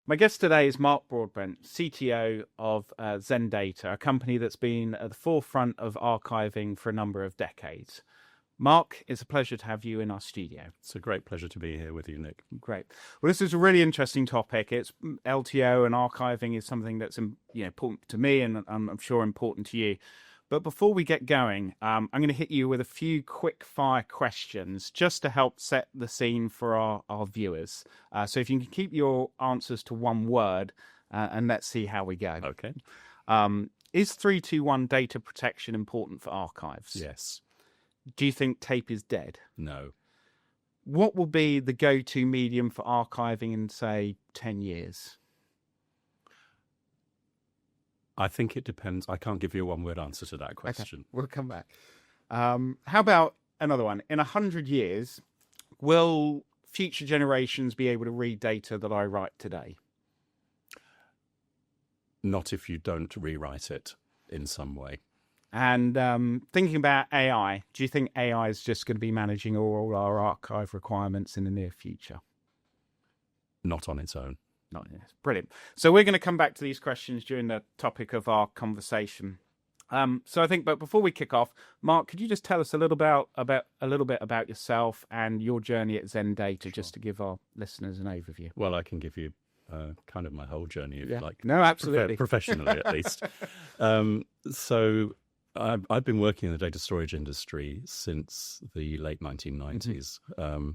My guest today is Mark Broadbent, CTO of Zendata, a company that's been at the forefront of archiving for a number of decades. Mark, it's a pleasure to have you in our studio. It's a great pleasure to be here with you, Nick. Great. Well, this is a really interesting topic. It's LTO and archiving is something that's important to me, and I'm sure important to you. But before we get going, I'm going to hit you with a few quick fire questions just to help set the scene for our viewers. So if you can keep your answers to one word, and let's see how we go. Okay. Is 321 data protection important for archives? Yes. Do you think tape is dead? No. What will be the go-to medium for archiving in, say, 10 years? I think it depends. I can't give you a one-word answer to that question. Okay, we'll come back. How about another one? In 100 years, will future generations be able to read data that I write today? Not if you don't rewrite it in some way. And thinking about AI, do you think AI is just going to be managing all our archive requirements in the near future? Not on its own. Not yet. Brilliant. So we're going to come back to these questions during the topic of our conversation. So I think, but before we kick off, Mark, could you just tell us a little bit about yourself and your journey at Zendata, sure, just to give our listeners an overview? Well, I can give you kind of my whole journey, if you like. No, absolutely. Professionally, at least. So I've been working in the data storage industry since the late 1990s. Mm-hmm.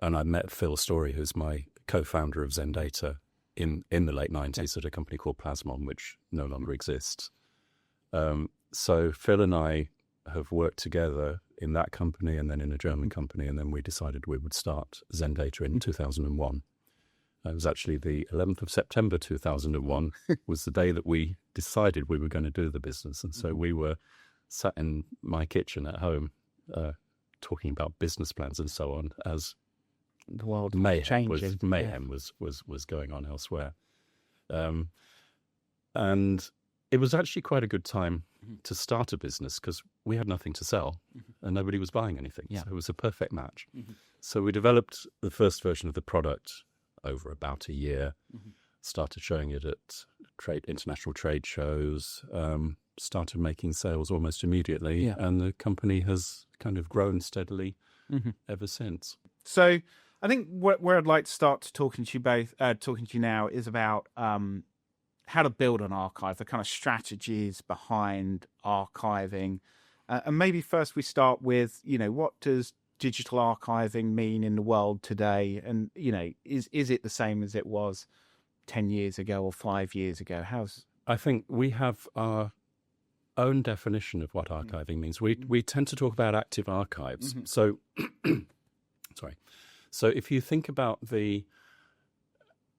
And I met Phil Story, who's my co-founder of Zendata, in the late 90s at a company called Plasmon, which no longer exists. So Phil and I have worked together in that company and then in a German company, and then we decided we would start Zendata in 2001. It was actually the 11th of September 2001 was the day that we decided we were going to do the business. And so we were sat in my kitchen at home talking about business plans and so on as the world mayhem changes. was going on elsewhere. And it was actually quite a good time to start a business because we had nothing to sell and nobody was buying anything. Yeah. So it was a perfect match. So we developed the first version of the product over about a year, started showing it at international trade shows, started making sales almost immediately, and the company has kind of grown steadily ever since. So I think where I'd like to start talking to you now is about how to build an archive, the kind of strategies behind archiving. And maybe first we start with, what does digital archiving mean in the world today? And, is it the same as it was 10 years ago or 5 years ago? I think we have our own definition of what archiving means. We tend to talk about active archives. So, sorry. So if you think about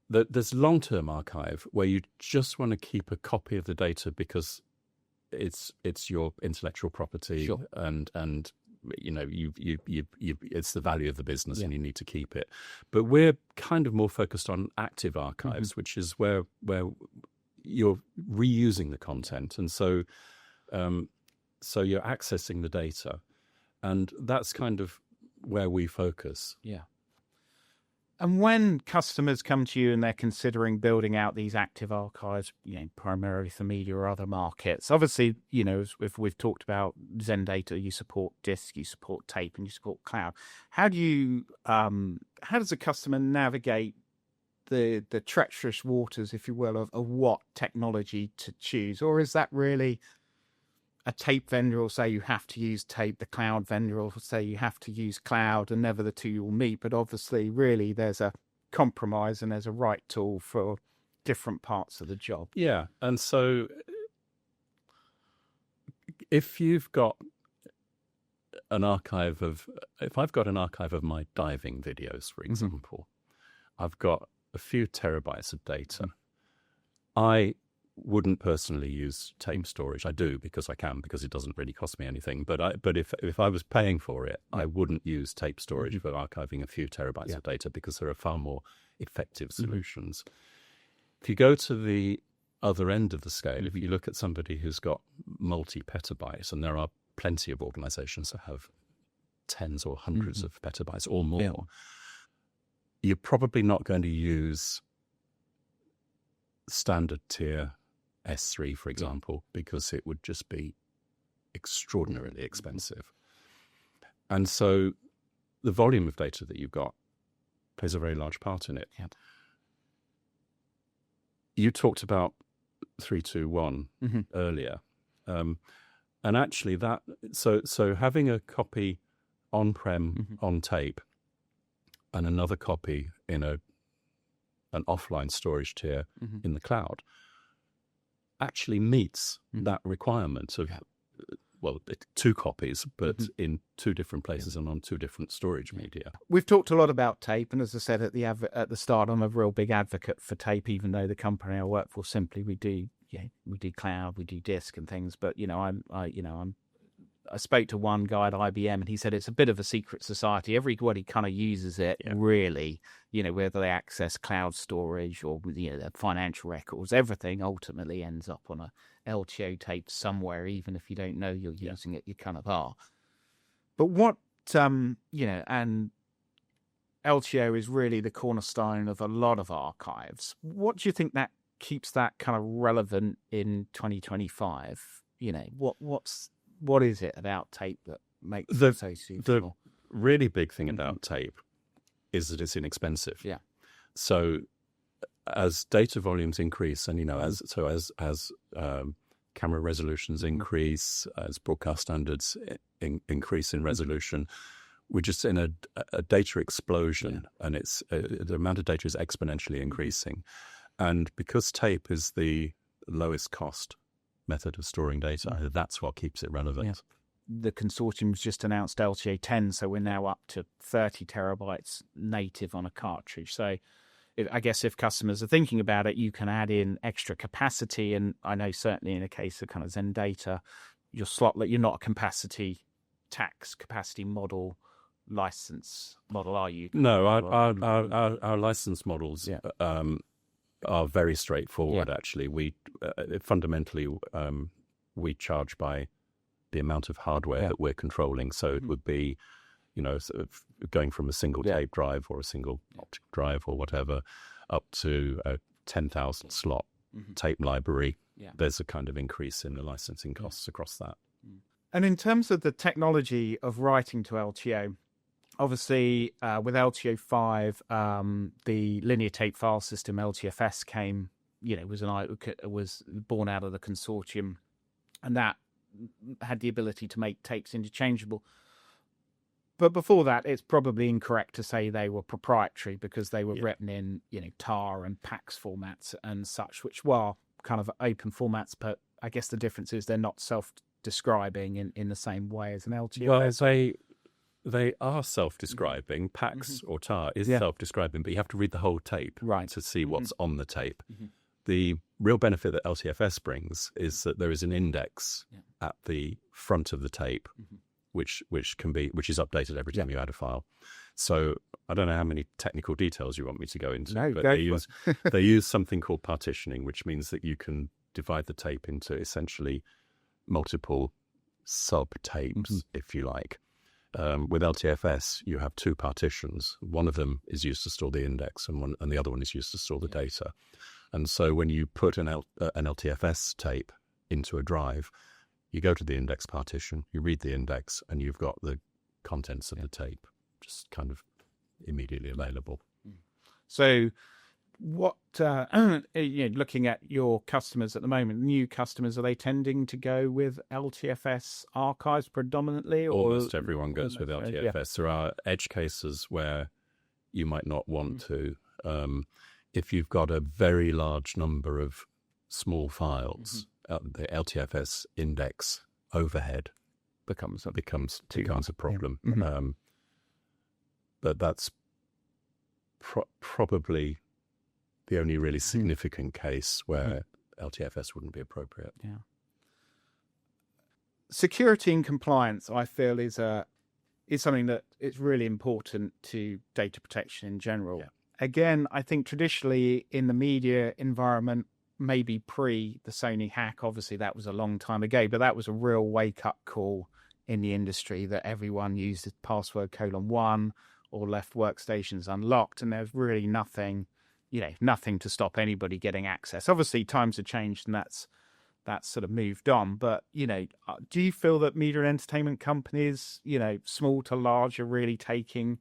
there's long-term archive where you just want to keep a copy of the data because it's your intellectual property, sure, and it's the value of the business, and you need to keep it. But we're kind of more focused on active archives, which is where you're reusing the content, and so you're accessing the data, and that's kind of where we focus. Yeah. And when customers come to you and they're considering building out these active archives, primarily for media or other markets, obviously, if we've talked about Zendata, you support disk, you support tape, and you support cloud. How does a customer navigate the treacherous waters, if you will, of what technology to choose? Or is that really a tape vendor will say you have to use tape, the cloud vendor will say you have to use cloud, and never the two will meet. But obviously, really, there's a compromise and there's a right tool for different parts of the job. Yeah. And so if you've got if I've got an archive of my diving videos, for example, I've got a few terabytes of data. I wouldn't personally use tape storage. I do because I can, because it doesn't really cost me anything. But if I was paying for it, I wouldn't use tape storage for archiving a few terabytes of data because there are far more effective solutions. If you go to the other end of the scale, if you look at somebody who's got multi-petabytes, and there are plenty of organizations that have tens or hundreds of petabytes or more, you're probably not going to use standard tier S3, for example, because it would just be extraordinarily expensive. And so the volume of data that you've got plays a very large part in it. Yep. You talked about 321 earlier. And actually so having a copy on-prem on tape and another copy in an offline storage tier in the cloud actually meets that requirement of, well, 2 copies, but in 2 different places and on 2 different storage media. We've talked a lot about tape, and as I said at the start, I'm a real big advocate for tape, even though the company I work for Simply, we do cloud, we do disk and things. But I spoke to one guy at IBM, and he said it's a bit of a secret society. Everybody kind of uses it, really. Whether they access cloud storage or their financial records, everything ultimately ends up on a LTO tape somewhere. Even if you don't know you're using it, you kind of are. But what and LTO is really the cornerstone of a lot of archives. What do you think that keeps that kind of relevant in 2025? What is it about tape that makes it so suitable? The really big thing about tape is that it's inexpensive. Yeah. So as data volumes increase, and as camera resolutions increase, as broadcast standards increase in resolution, we're just in a data explosion, and it's the amount of data is exponentially increasing. And because tape is the lowest cost method of storing data, that's what keeps it relevant. Yeah. The consortium's just announced LTA 10, so we're now up to 30 terabytes native on a cartridge. So I guess if customers are thinking about it, you can add in extra capacity. And I know certainly in a case of kind of ZenData, you're not a capacity model license model, are you? No, our license models are very straightforward. Actually, we fundamentally we charge by the amount of hardware that we're controlling. So it would be, sort of going from a single tape drive or a single optic drive or whatever up to a 10,000 slot tape library. There's a kind of increase in the licensing costs across that. And in terms of the technology of writing to LTO, obviously with LTO 5, the linear tape file system LTFS came, was born out of the consortium, and that had the ability to make tapes interchangeable. But before that, it's probably incorrect to say they were proprietary, because they were written in, TAR and PAX formats and such, which were kind of open formats. But I guess the difference is they're not self-describing in the same way as an LTFS. Well, they are self-describing. PAX or TAR is self-describing, but you have to read the whole tape to see what's on the tape. The real benefit that LTFS brings is that there is an index at the front of the tape, which is updated every time you add a file. So I don't know how many technical details you want me to go into, but they use something called partitioning, which means that you can divide the tape into essentially multiple sub-tapes, if you like. With LTFS, you have 2 partitions. One of them is used to store the index, and the other one is used to store the data. And so when you put an LTFS tape into a drive, you go to the index partition, you read the index, and you've got the contents of the tape just kind of immediately available. So what, looking at your customers at the moment, new customers, are they tending to go with LTFS archives predominantly? Or almost everyone goes with LTFS. There are edge cases where you might not want to. If you've got a very large number of small files, the LTFS index overhead becomes a problem. But that's probably the only really significant case where LTFS wouldn't be appropriate. Yeah. Security and compliance, I feel, is something that is really important to data protection in general. Yeah. Again, I think traditionally in the media environment, maybe pre the Sony hack, obviously that was a long time ago, but that was a real wake-up call in the industry that everyone used the password :1 or left workstations unlocked, and there's really nothing nothing to stop anybody getting access. Obviously, times have changed, and that's sort of moved on. But do you feel that media and entertainment companies, small to large, are really taking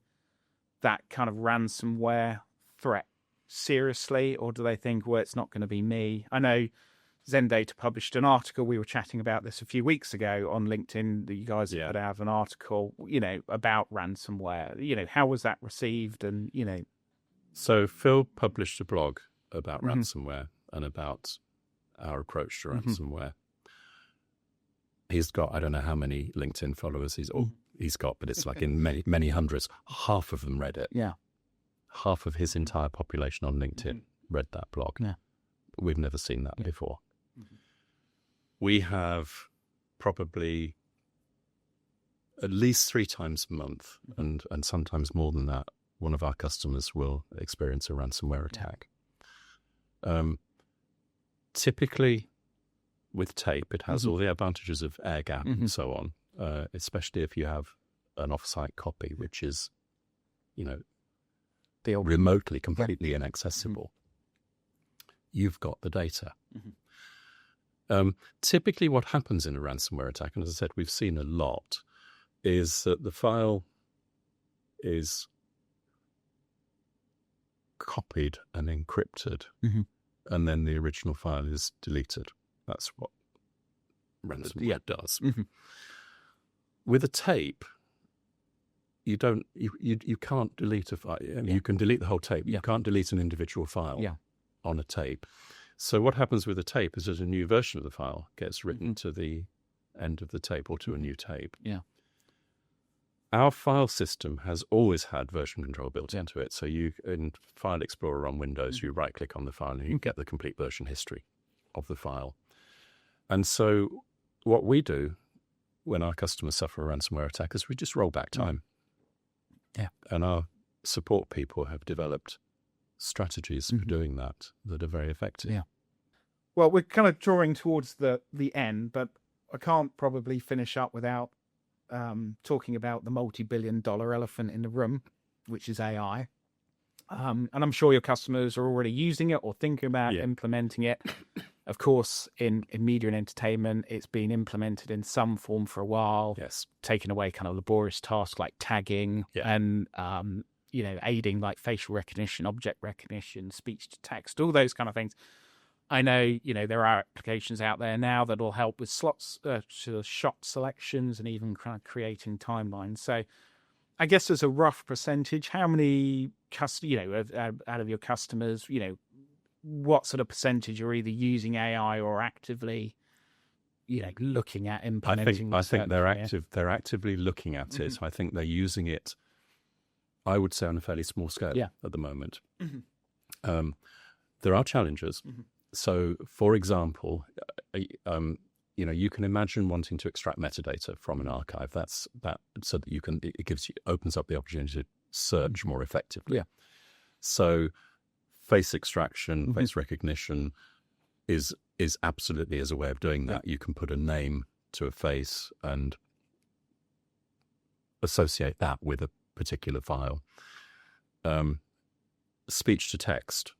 that kind of ransomware threat seriously, or do they think, well, it's not going to be me? I know Zendata published an article. We were chatting about this a few weeks ago on LinkedIn. That you guys put out an article, about ransomware. How was that received? And So Phil published a blog about ransomware and about our approach to ransomware. He's got, I don't know how many LinkedIn followers he's got, but it's like in many, many hundreds. Half of them read it. Yeah. Half of his entire population on LinkedIn read that blog. Yeah. We've never seen that before. We have probably at least 3 times a month, and sometimes more than that, one of our customers will experience a ransomware attack. Typically, with tape, it has all the advantages of air gap and so on, especially if you have an offsite copy, which is, remotely, completely inaccessible. You've got the data. Typically what happens in a ransomware attack, and as I said, we've seen a lot, is that the file is copied and encrypted, and then the original file is deleted. That's what ransomware does. With a tape, you can't delete a file. You can delete the whole tape. You can't delete an individual file on a tape. So what happens with a tape is that a new version of the file gets written to the end of the tape or to a new tape. Our file system has always had version control built into it. So you, in File Explorer on Windows, you right-click on the file and you get the complete version history of the file. And so what we do when our customers suffer a ransomware attack is we just roll back time. And our support people have developed strategies for doing that are very effective. Well, we're kind of drawing towards the end, but I can't probably finish up without talking about the multi-billion-dollar elephant in the room, which is AI. And I'm sure your customers are already using it or thinking about implementing it. Of course, in media and entertainment, it's been implemented in some form for a while. Taking away kind of laborious tasks like tagging and aiding like facial recognition, object recognition, speech to text, all those kind of things. I know, there are applications out there now that will help with slots, shot selections, and even kind of creating timelines. So I guess as a rough percentage, how many out of your customers, what sort of percentage are either using AI or actively, looking at implementing? I think they're active. They're actively looking at it. I think they're using it, I would say, on a fairly small scale at the moment. There are challenges. So, for example, you can imagine wanting to extract metadata from an archive. That's so that it opens up the opportunity to search more effectively. So, face extraction, face recognition is absolutely as a way of doing that. You can put a name to a face and associate that with a particular file. Speech to text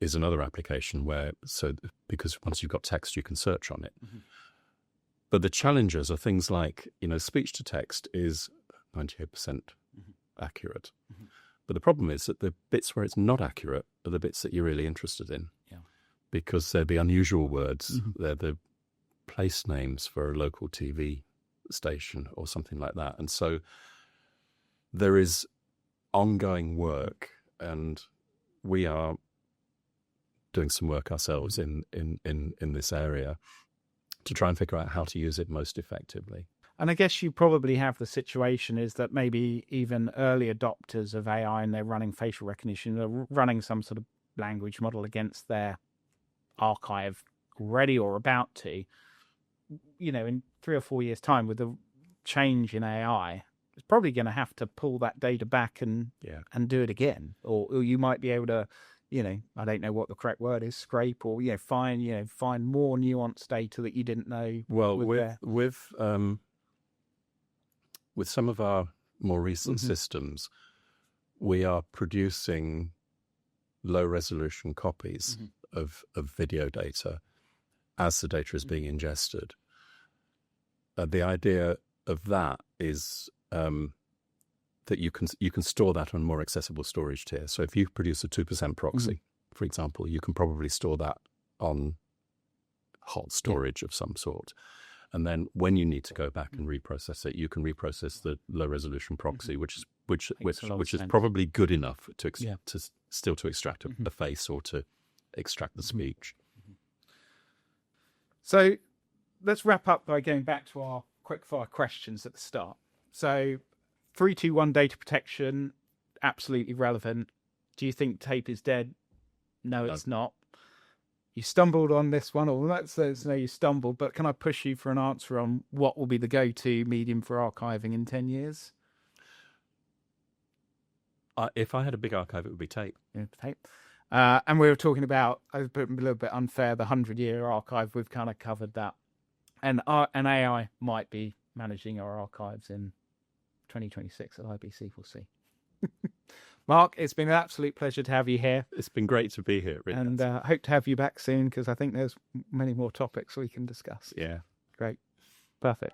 is another application because once you've got text, you can search on it. But the challenges are things like, speech to text is 98% accurate. But the problem is that the bits where it's not accurate are the bits that you're really interested in. Because they're the unusual words. They're the place names for a local TV station or something like that. And so there is ongoing work, and we are doing some work ourselves in this area to try and figure out how to use it most effectively. And I guess you probably have the situation is that maybe even early adopters of AI, and they're running facial recognition, they're running some sort of language model against their archive already or about to, in 3 or 4 years' time with the change in AI, it's probably going to have to pull that data back and do it again. Or you might be able to, I don't know what the correct word is, scrape or, find more nuanced data that you didn't know. Well, with some of our more recent systems, we are producing low resolution copies of video data as the data is being ingested. The idea of that is that you can store that on a more accessible storage tier. So if you produce a 2% proxy, for example, you can probably store that on hot storage of some sort. And then when you need to go back and reprocess it, you can reprocess the low resolution proxy, which is probably good enough to still to extract a face or to extract the speech. So let's wrap up by going back to our quickfire questions at the start. So 321 data protection, absolutely relevant. Do you think tape is dead? No, it's not. You stumbled on this one, or let's say you stumbled, but can I push you for an answer on what will be the go-to medium for archiving in 10 years? If I had a big archive, it would be tape. Yeah, tape. And we were talking about, I was a little bit unfair, the 100-year archive. We've kind of covered that. And AI might be managing our archives in 2026 at IBC. We'll see. Mark, it's been an absolute pleasure to have you here. It's been great to be here. Really. And I hope to have you back soon, because I think there's many more topics we can discuss. Yeah. Great. Perfect.